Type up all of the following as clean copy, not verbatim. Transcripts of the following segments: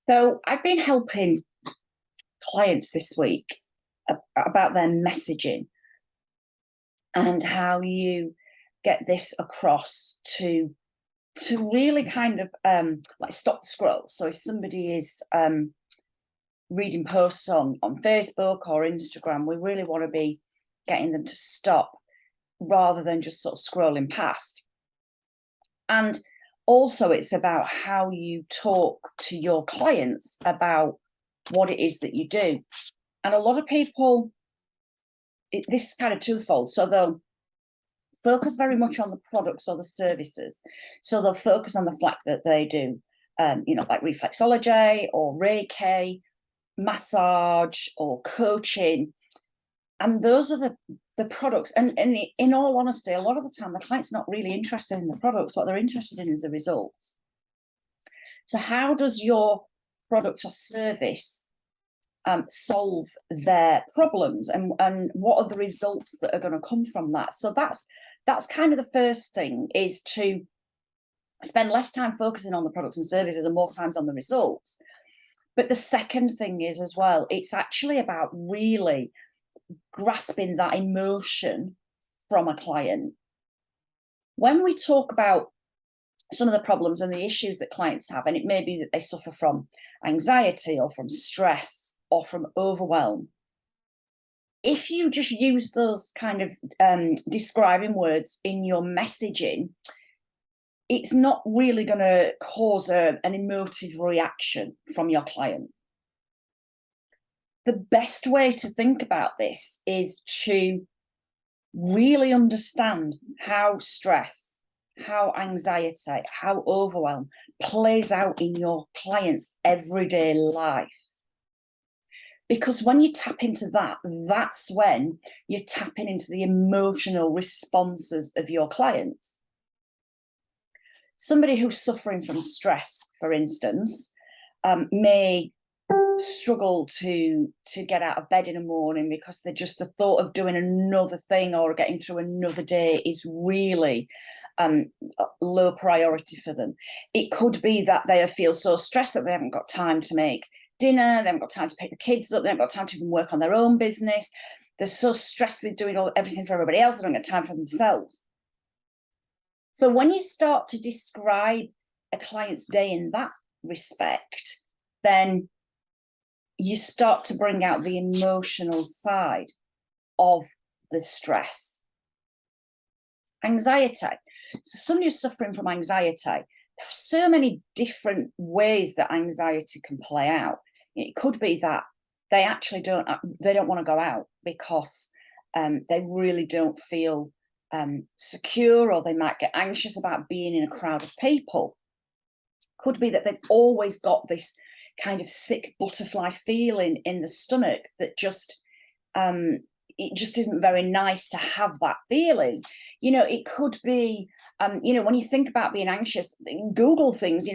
So I've been helping clients this week about their messaging and how you get this across to really kind of like stop the scroll. So if somebody is reading posts on Facebook or Instagram, we really want to be getting them to stop rather than just sort of scrolling past. And also it's about how you talk to your clients about what it is that you do. And a lot of people, this is kind of twofold. So they'll focus very much on the products or the services. So they'll focus on the fact that they do, like reflexology or Reiki, massage or coaching. And those are the products. And in all honesty, a lot of the time, the client's not really interested in the products. What they're interested in is the results. So how does your product or service solve their problems, and what are the results that are going to come from that? So that's kind of the first thing, is to spend less time focusing on the products and services and more times on the results. But the second thing is as well, it's actually about really grasping that emotion from a client. When we talk about some of the problems and the issues that clients have, and it may be that they suffer from anxiety or from stress or from overwhelm, if you just use those kind of describing words in your messaging, it's not really going to cause an emotive reaction from your client. The best way to think about this is to really understand how stress, how anxiety, how overwhelm plays out in your client's everyday life. Because when you tap into that, that's when you're tapping into the emotional responses of your clients. Somebody who's suffering from stress, for instance, may struggle to get out of bed in the morning because they're just the thought of doing another thing or getting through another day is really low priority for them. It could be that they feel so stressed that they haven't got time to make dinner, they haven't got time to pick the kids up, they haven't got time to even work on their own business. They're so stressed with doing everything for everybody else, they don't get time for themselves. So when you start to describe a client's day in that respect, then you start to bring out the emotional side of the stress. Anxiety. So somebody who's suffering from anxiety, there are so many different ways that anxiety can play out. It could be that they actually don't want to go out because they really don't feel secure, or they might get anxious about being in a crowd of people. Could be that they've always got this kind of sick butterfly feeling in the stomach that just it just isn't very nice to have that feeling. It could be when you think about being anxious, Google things.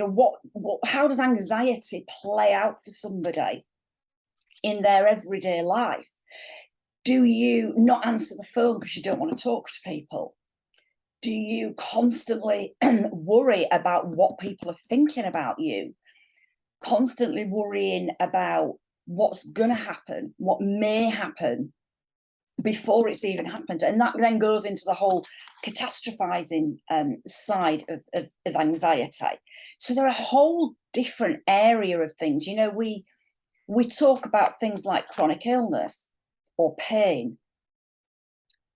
How does anxiety play out for somebody in their everyday life? Do you not answer the phone because you don't want to talk to people? Do you constantly worry about what people are thinking about you? Constantly worrying about what's going to happen, what may happen before it's even happened. And that then goes into the whole catastrophizing side of anxiety. So there are a whole different area of things. We talk about things like chronic illness or pain.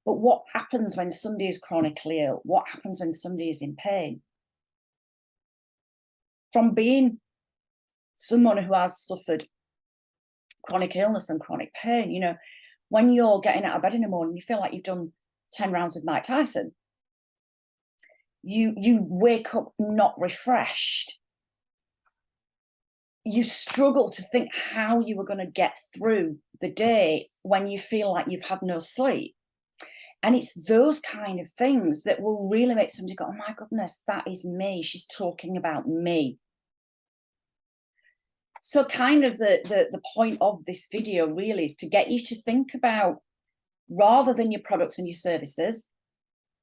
But what happens when somebody is chronically ill? What happens when somebody is in pain? From being someone who has suffered chronic illness and chronic pain, when you're getting out of bed in the morning, you feel like you've done 10 rounds with Mike Tyson. You wake up not refreshed. You struggle to think how you are going to get through the day when you feel like you've had no sleep. And it's those kind of things that will really make somebody go, oh my goodness, that is me. She's talking about me. So kind of the point of this video really is to get you to think about, rather than your products and your services,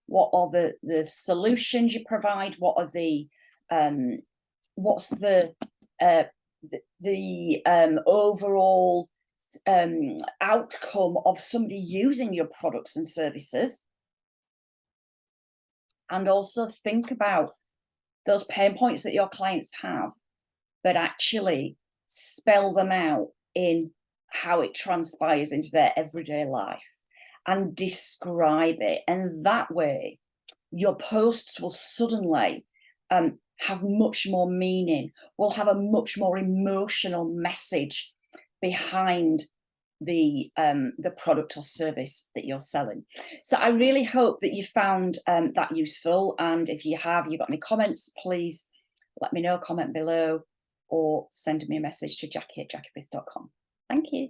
what are the solutions you provide? What are the what's the the overall outcome of somebody using your products and services, and also think about those pain points that your clients have, but actually spell them out in how it transpires into their everyday life and describe it. And that way, your posts will suddenly have much more meaning, will have a much more emotional message behind the product or service that you're selling. So I really hope that you found that useful. And if you have, you've got any comments, please let me know, comment below, or send me a message to Jackie@jackiefrith.com. Thank you.